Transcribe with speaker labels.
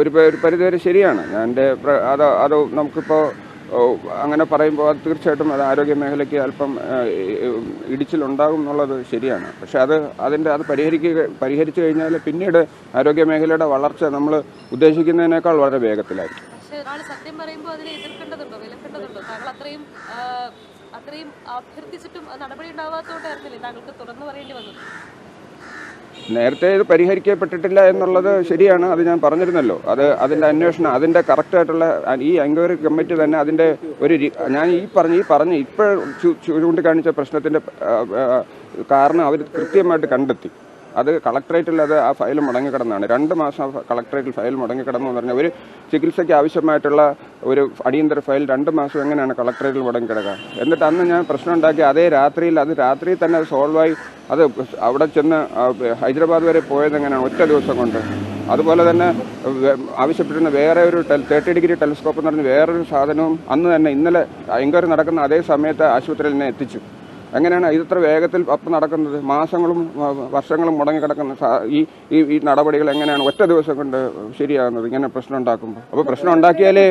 Speaker 1: ഒരു പരിധിവരെ ശരിയാണ്. അത് നമുക്കിപ്പോൾ അങ്ങനെ പറയുമ്പോൾ അത് തീർച്ചയായിട്ടും അത് ആരോഗ്യ മേഖലയ്ക്ക് അല്പം ഇടിച്ചിലുണ്ടാകും എന്നുള്ളത് ശരിയാണ്. പക്ഷെ അത് പരിഹരിച്ചു കഴിഞ്ഞാൽ പിന്നീട് ആരോഗ്യ മേഖലയുടെ വളർച്ച നമ്മൾ ഉദ്ദേശിക്കുന്നതിനേക്കാൾ വളരെ വേഗത്തിലായിരിക്കും.
Speaker 2: സത്യം പറയുമ്പോൾ അതിനെ എതിർക്കേണ്ടതുണ്ടോ, വിലക്കേണ്ടതുണ്ടോ? താങ്കൾ അത്രയും അഭ്യർത്ഥിച്ചിട്ടും നടപടി ഉണ്ടാവാത്തതുകൊണ്ടായിരുന്നില്ലേ താങ്കൾക്ക് തുറന്നു പറയേണ്ടി വന്നത്?
Speaker 1: നേരത്തെ ഇത് പരിഹരിക്കപ്പെട്ടിട്ടില്ല എന്നുള്ളത് ശരിയാണ്. അത് ഞാൻ പറഞ്ഞിരുന്നല്ലോ. അതിൻ്റെ അന്വേഷണം, അതിൻ്റെ കറക്റ്റായിട്ടുള്ള ഈ എൻക്വയറി കമ്മിറ്റി തന്നെ അതിൻ്റെ ഞാൻ ഇപ്പോൾ ചൂണ്ടിക്കാണിച്ച പ്രശ്നത്തിൻ്റെ കാരണം അവർ കൃത്യമായിട്ട് കണ്ടെത്തി. അത് കളക്ടറേറ്റിൽ ആ ഫയൽ മുടങ്ങിക്കിടന്നാണ്. 2 മാസം കളക്ടറേറ്റിൽ ഫയൽ മുടങ്ങിക്കിടന്നു എന്ന് പറഞ്ഞാൽ ഒരു ചികിത്സയ്ക്ക് ആവശ്യമായിട്ടുള്ള ഒരു അടിയന്തര ഫയൽ 2 മാസം എങ്ങനെയാണ് കളക്ടറേറ്റിൽ മുടങ്ങിക്കിടക്കുക? എന്നിട്ട് അന്ന് ഞാൻ പ്രശ്നം ഉണ്ടാക്കി അതേ രാത്രിയിൽ തന്നെ അത് സോൾവായി. അത് അവിടെ ചെന്ന് ഹൈദരാബാദ് വരെ പോയത് എങ്ങനെയാണ്? ഒറ്റ ദിവസം കൊണ്ട്. അതുപോലെ തന്നെ ആവശ്യപ്പെട്ടിരുന്ന വേറെ ഒരു 30 ഡിഗ്രി ടെലിസ്കോപ്പ് എന്ന് പറഞ്ഞ വേറൊരു സാധനവും അന്ന് തന്നെ ഇന്നലെ എൻക്വയറി നടക്കുന്ന അതേ സമയത്ത് ആശുപത്രിയിൽ തന്നെ എത്തിച്ചു. എങ്ങനെയാണ് ഇത്ര വേഗത്തിൽ അപ്പം നടക്കുന്നത്? മാസങ്ങളും വർഷങ്ങളും മുടങ്ങിക്കിടക്കുന്ന ഈ നടപടികൾ എങ്ങനെയാണ് ഒറ്റ ദിവസം കൊണ്ട് ശരിയാകുന്നത് ഇങ്ങനെ പ്രശ്നം ഉണ്ടാക്കുമ്പോൾ? അപ്പോൾ പ്രശ്നം ഉണ്ടാക്കിയാലേ